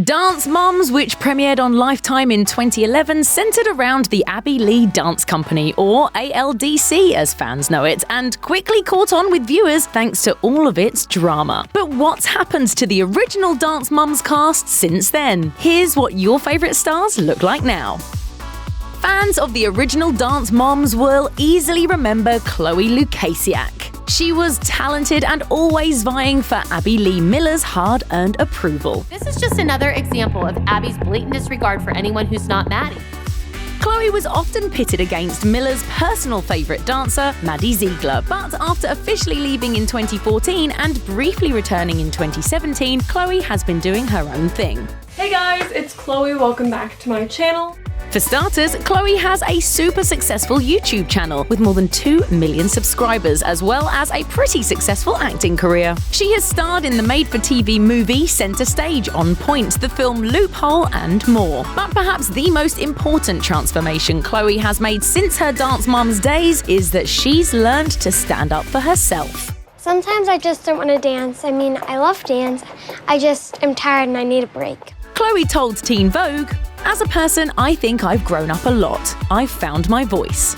Dance Moms, which premiered on Lifetime in 2011, centered around the Abby Lee Dance Company, or ALDC as fans know it, and quickly caught on with viewers thanks to all of its drama. But what's happened to the original Dance Moms cast since then? Here's what your favorite stars look like now. Fans of the original Dance Moms will easily remember Kalani Hilliker. She was talented and always vying for Abby Lee Miller's hard-earned approval. This is just another example of Abby's blatant disregard for anyone who's not Maddie. Kalani was often pitted against Miller's personal favourite dancer, Maddie Ziegler, but after officially leaving in 2014 and briefly returning in 2017, Kalani has been doing her own thing. Hey guys, it's Chloe. Welcome back to my channel. For starters, Kalani has a super successful YouTube channel with more than 2 million subscribers, as well as a pretty successful acting career. She has starred in the made-for-TV movie Center Stage, On Point, the film Loophole, and more. But perhaps the most important transformation Kalani has made since her Dance Moms days is that she's learned to stand up for herself. Sometimes I just don't want to dance. I mean, I love dance. I just am tired and I need a break. Kalani told Teen Vogue, "As a person, I think I've grown up a lot. I've found my voice."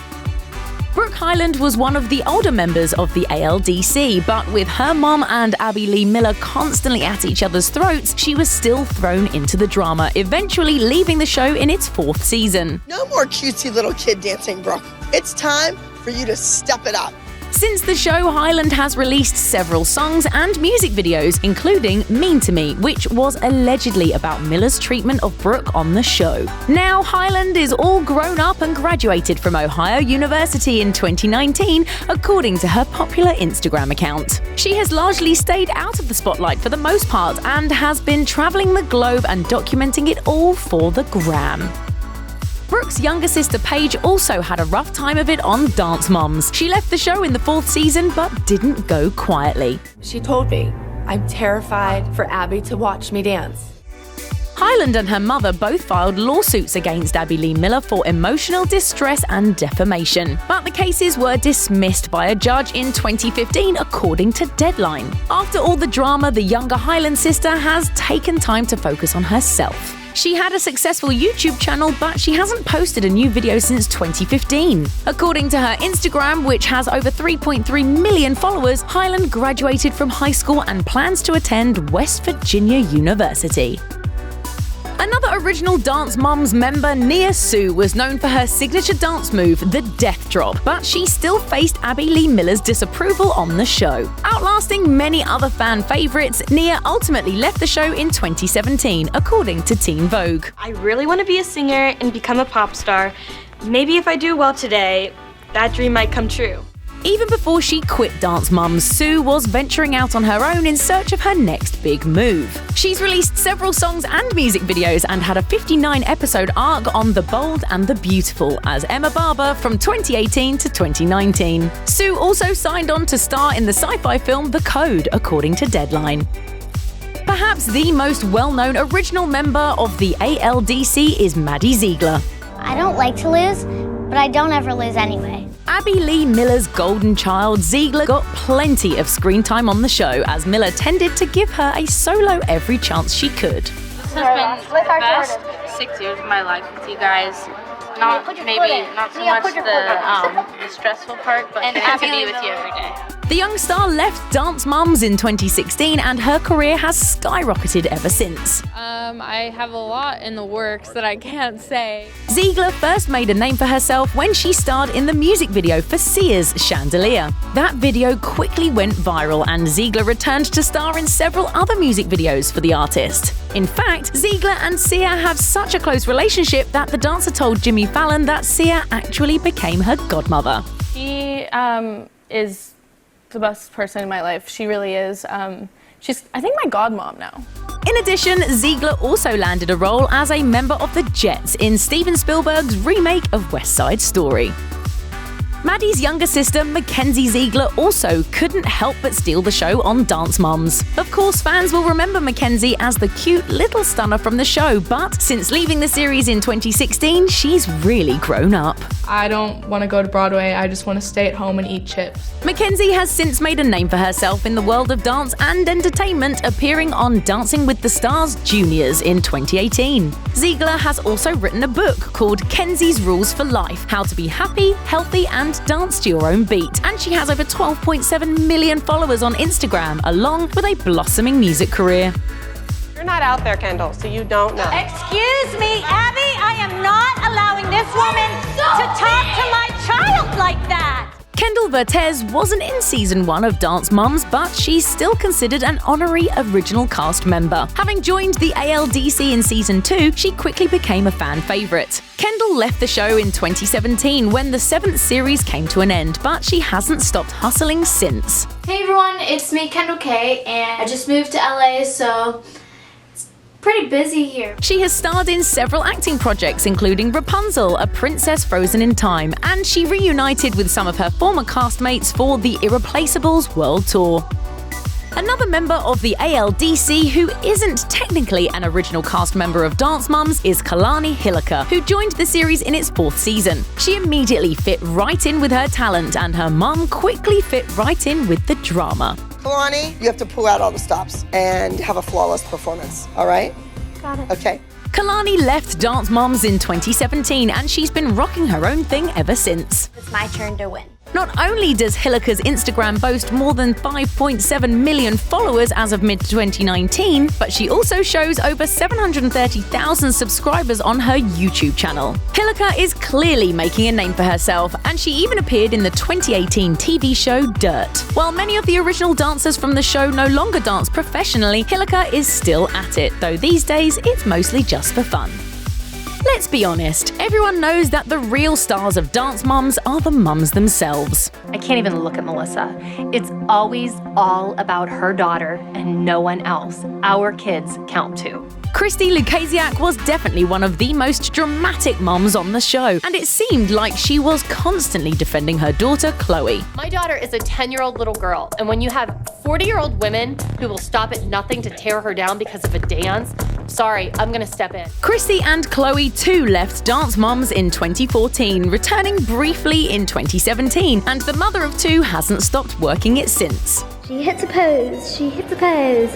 Brooke Hyland was one of the older members of the ALDC, but with her mom and Abby Lee Miller constantly at each other's throats, she was still thrown into the drama, eventually leaving the show in its 4th season. No more cutesy little kid dancing, Brooke. It's time for you to step it up. Since the show, Hyland has released several songs and music videos, including Mean to Me, which was allegedly about Miller's treatment of Brooke on the show. Now, Hyland is all grown up and graduated from Ohio University in 2019, according to her popular Instagram account. She has largely stayed out of the spotlight for the most part and has been traveling the globe and documenting it all for the gram. Brooke's younger sister Paige also had a rough time of it on Dance Moms. She left the show in the 4th season but didn't go quietly. She told me, "I'm terrified for Abby to watch me dance." Hyland and her mother both filed lawsuits against Abby Lee Miller for emotional distress and defamation. But the cases were dismissed by a judge in 2015, according to Deadline. After all the drama, the younger Hyland sister has taken time to focus on herself. She had a successful YouTube channel, but she hasn't posted a new video since 2015. According to her Instagram, which has over 3.3 million followers, Hyland graduated from high school and plans to attend West Virginia University. Another original Dance Moms member, Nia Sioux, was known for her signature dance move, the Death Drop, but she still faced Abby Lee Miller's disapproval on the show. Outlasting many other fan favorites, Nia ultimately left the show in 2017, according to Teen Vogue. I really want to be a singer and become a pop star. Maybe if I do well today, that dream might come true. Even before she quit Dance Moms, Sioux was venturing out on her own in search of her next big move. She's released several songs and music videos and had a 59-episode arc on The Bold and the Beautiful as Emma Barber from 2018 to 2019. Sioux also signed on to star in the sci-fi film The Code, according to Deadline. Perhaps the most well-known original member of the ALDC is Maddie Ziegler. I don't like to lose, but I don't ever lose anyway. Abby Lee Miller's golden child, Ziegler got plenty of screen time on the show, as Miller tended to give her a solo every chance she could. This has been the best 6 years of my life with you guys. Not so much the stressful part, but happy to be with you every day. The young star left Dance Moms in 2016 and her career has skyrocketed ever since. I have a lot in the works that I can't say. Ziegler first made a name for herself when she starred in the music video for Sia's Chandelier. That video quickly went viral and Ziegler returned to star in several other music videos for the artist. In fact, Ziegler and Sia have such a close relationship that the dancer told Jimmy Fallon that Sia actually became her godmother. She is the best person in my life. She really is. She's, I think, my godmom now. In addition, Ziegler also landed a role as a member of the Jets in Steven Spielberg's remake of West Side Story. Maddie's younger sister, Mackenzie Ziegler, also couldn't help but steal the show on Dance Moms. Of course, fans will remember Mackenzie as the cute little stunner from the show, but since leaving the series in 2016, she's really grown up. I don't want to go to Broadway, I just want to stay at home and eat chips. Mackenzie has since made a name for herself in the world of dance and entertainment, appearing on Dancing with the Stars Juniors in 2018. Ziegler has also written a book called Kenzie's Rules for Life: How to Be Happy, Healthy, and Dance to Your Own Beat. And she has over 12.7 million followers on Instagram, along with a blossoming music career. You're not out there, Kendall, so you don't know. Excuse me, Abby, I am not allowing this woman to talk to my child like that. Kendall Vertes wasn't in season 1 of Dance Moms, but she's still considered an honorary original cast member. Having joined the ALDC in season 2, she quickly became a fan favorite. Kendall left the show in 2017 when the 7th series came to an end, but she hasn't stopped hustling since. Hey everyone, it's me, Kendall K, and I just moved to LA, so pretty busy here. She has starred in several acting projects, including Rapunzel, A Princess Frozen in Time, and she reunited with some of her former castmates for the Irreplaceables World Tour. Another member of the ALDC who isn't technically an original cast member of Dance Moms is Kalani Hilliker, who joined the series in its 4th season. She immediately fit right in with her talent, and her mum quickly fit right in with the drama. Kalani, you have to pull out all the stops and have a flawless performance, all right? Got it. Okay. Kalani left Dance Moms in 2017, and she's been rocking her own thing ever since. It's my turn to win. Not only does Hilliker's Instagram boast more than 5.7 million followers as of mid-2019, but she also shows over 730,000 subscribers on her YouTube channel. Hilliker is clearly making a name for herself, and she even appeared in the 2018 TV show Dirt. While many of the original dancers from the show no longer dance professionally, Hilliker is still at it, though these days it's mostly just for fun. Let's be honest, everyone knows that the real stars of Dance Moms are the mums themselves. I can't even look at Melissa. It's always all about her daughter and no one else. Our kids count too. Christi Lukasiak was definitely one of the most dramatic moms on the show, and it seemed like she was constantly defending her daughter, Chloe. My daughter is a 10-year-old little girl, and when you have 40-year-old women who will stop at nothing to tear her down because of a dance, sorry, I'm gonna step in. Christi and Chloe too left Dance Moms in 2014, returning briefly in 2017, and the mother of 2 hasn't stopped working it since. She hits a pose,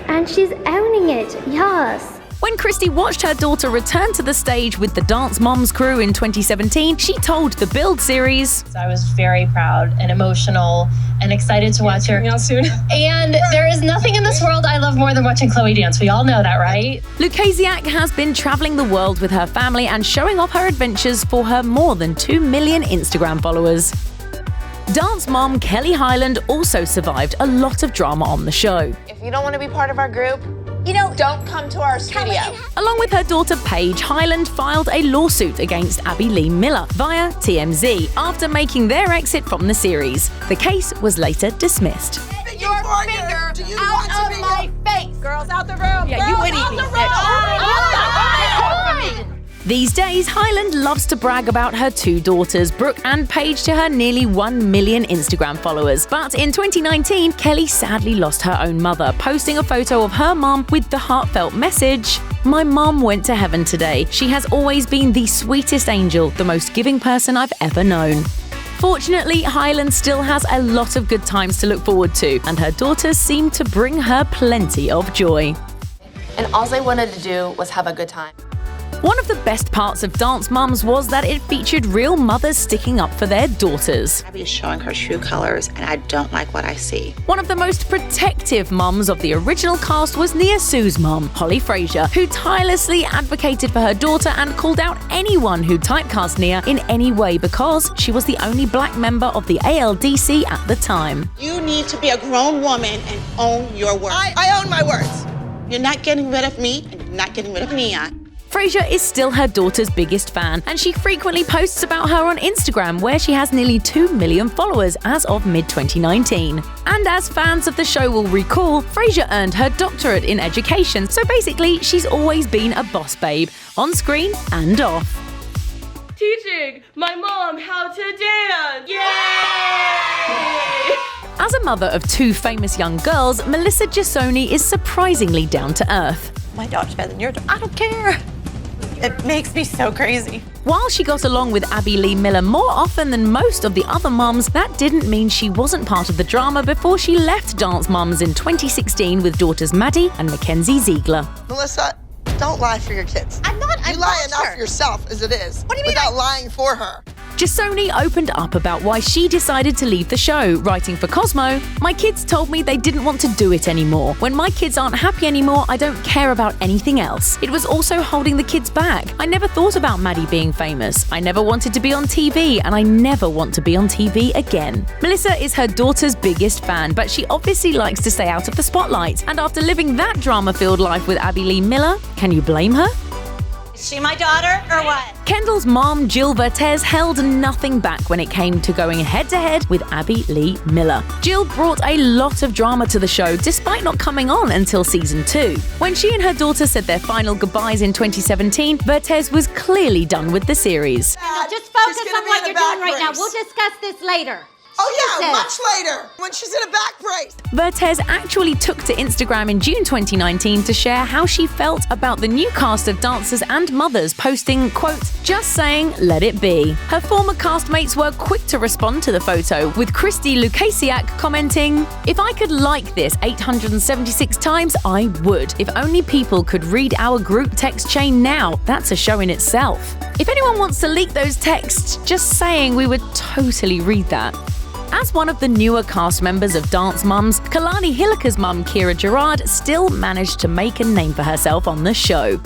and she's owning it, yes. When Christi watched her daughter return to the stage with the Dance Moms crew in 2017, she told the Build series, I was very proud and emotional and excited to watch her. Soon. And there is nothing in this world I love more than watching Chloe dance. We all know that, right? Lukasiak has been traveling the world with her family and showing off her adventures for her more than 2 million Instagram followers. Dance mom Kelly Hyland also survived a lot of drama on the show. If you don't want to be part of our group, don't come to our studio. Along with her daughter Paige, Hyland filed a lawsuit against Abby Lee Miller via TMZ after making their exit from the series. The case was later dismissed. Your finger out of my face. Girls out the room. Yeah, you would eat me. These days, Hyland loves to brag about her 2 daughters, Brooke and Paige, to her nearly 1 million Instagram followers. But in 2019, Kelly sadly lost her own mother, posting a photo of her mom with the heartfelt message, "My mom went to heaven today. She has always been the sweetest angel, the most giving person I've ever known." Fortunately, Hyland still has a lot of good times to look forward to, and her daughters seem to bring her plenty of joy. And all I wanted to do was have a good time. One of the best parts of Dance Moms was that it featured real mothers sticking up for their daughters. Abby is showing her true colors, and I don't like what I see. One of the most protective moms of the original cast was Nia Sioux's mom, Holly Frazier, who tirelessly advocated for her daughter and called out anyone who typecast Nia in any way because she was the only black member of the ALDC at the time. You need to be a grown woman and own your words. I own my words. You're not getting rid of me, and you're not getting rid of Nia. Frazier is still her daughter's biggest fan, and she frequently posts about her on Instagram, where she has nearly 2 million followers as of mid-2019. And as fans of the show will recall, Frazier earned her doctorate in education, so basically she's always been a boss babe, on screen and off. Do teaching my mom how to dance. Yay! As a mother of 2 famous young girls, Melissa Gisoni is surprisingly down to earth. My daughter's better than your daughter. I don't care. It makes me so crazy. While she got along with Abby Lee Miller more often than most of the other mums, that didn't mean she wasn't part of the drama before she left Dance Mums in 2016 with daughters Maddie and Mackenzie Ziegler. Melissa, don't lie for your kids. I'm not. You lie enough yourself as it is. What do you mean? Without lying for her. Gisoni opened up about why she decided to leave the show, writing for Cosmo, "My kids told me they didn't want to do it anymore. When my kids aren't happy anymore, I don't care about anything else. It was also holding the kids back. I never thought about Maddie being famous. I never wanted to be on TV, and I never want to be on TV again." Melissa is her daughter's biggest fan, but she obviously likes to stay out of the spotlight. And after living that drama-filled life with Abby Lee Miller, can you blame her? Is she my daughter or what? Kendall's mom, Jill Vertes, held nothing back when it came to going head-to-head with Abby Lee Miller. Jill brought a lot of drama to the show, despite not coming on until season 2. When she and her daughter said their final goodbyes in 2017, Vertes was clearly done with the series. Just focus on what you're doing right now. We'll discuss this later. Oh yeah, much later, when she's in a back brace. Vertes actually took to Instagram in June 2019 to share how she felt about the new cast of dancers and mothers, posting, quote, "Just saying, let it be." Her former castmates were quick to respond to the photo, with Christi Lukasiak commenting, "If I could like this 876 times, I would. If only people could read our group text chain now, that's a show in itself. If anyone wants to leak those texts, just saying we would totally read that." As one of the newer cast members of Dance Mums, Kalani Hilliker's mum, Girard, still managed to make a name for herself on the show.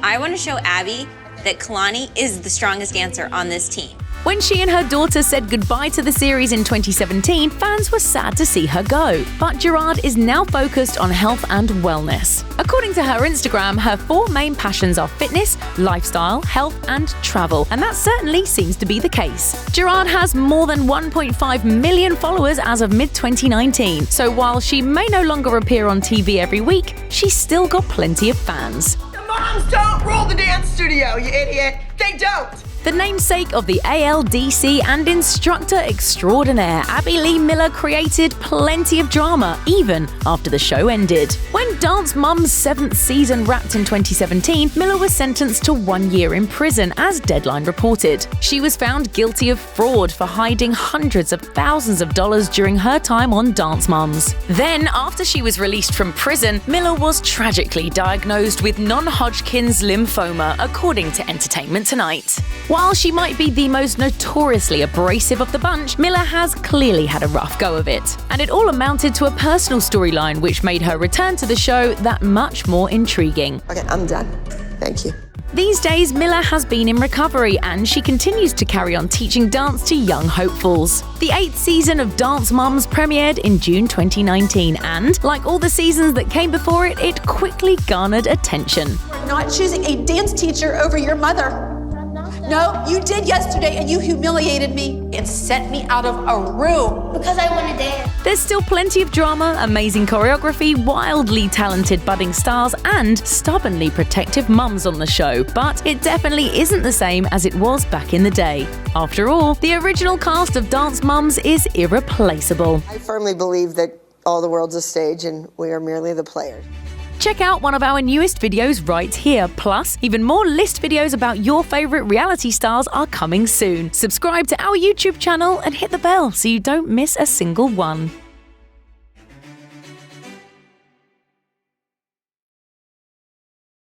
I want to show Abby that Kalani is the strongest dancer on this team. When she and her daughter said goodbye to the series in 2017, fans were sad to see her go. But Girard is now focused on health and wellness. According to her Instagram, her 4 main passions are fitness, lifestyle, health, and travel. And that certainly seems to be the case. Girard has more than 1.5 million followers as of mid-2019. So while she may no longer appear on TV every week, she's still got plenty of fans. The moms don't rule the dance studio, you idiot. They don't. The namesake of the ALDC and instructor extraordinaire, Abby Lee Miller created plenty of drama, even after the show ended. When Dance Mums' 7th season wrapped in 2017, Miller was sentenced to 1 year in prison, as Deadline reported. She was found guilty of fraud for hiding hundreds of thousands of dollars during her time on Dance Mums. Then, after she was released from prison, Miller was tragically diagnosed with non-Hodgkin's lymphoma, according to Entertainment Tonight. While she might be the most notoriously abrasive of the bunch, Miller has clearly had a rough go of it. And it all amounted to a personal storyline which made her return to the show that much more intriguing. Okay, I'm done. Thank you. These days, Miller has been in recovery and she continues to carry on teaching dance to young hopefuls. The 8th season of Dance Mums premiered in June 2019 and, like all the seasons that came before it, it quickly garnered attention. You're not choosing a dance teacher over your mother. No, you did yesterday and you humiliated me and sent me out of a room. Because I want to dance. There's still plenty of drama, amazing choreography, wildly talented budding stars, and stubbornly protective mums on the show, but it definitely isn't the same as it was back in the day. After all, the original cast of Dance Mums is irreplaceable. I firmly believe that all the world's a stage and we are merely the players. Check out one of our newest videos right here. Plus, even more list videos about your favorite reality stars are coming soon. Subscribe to our YouTube channel and hit the bell so you don't miss a single one.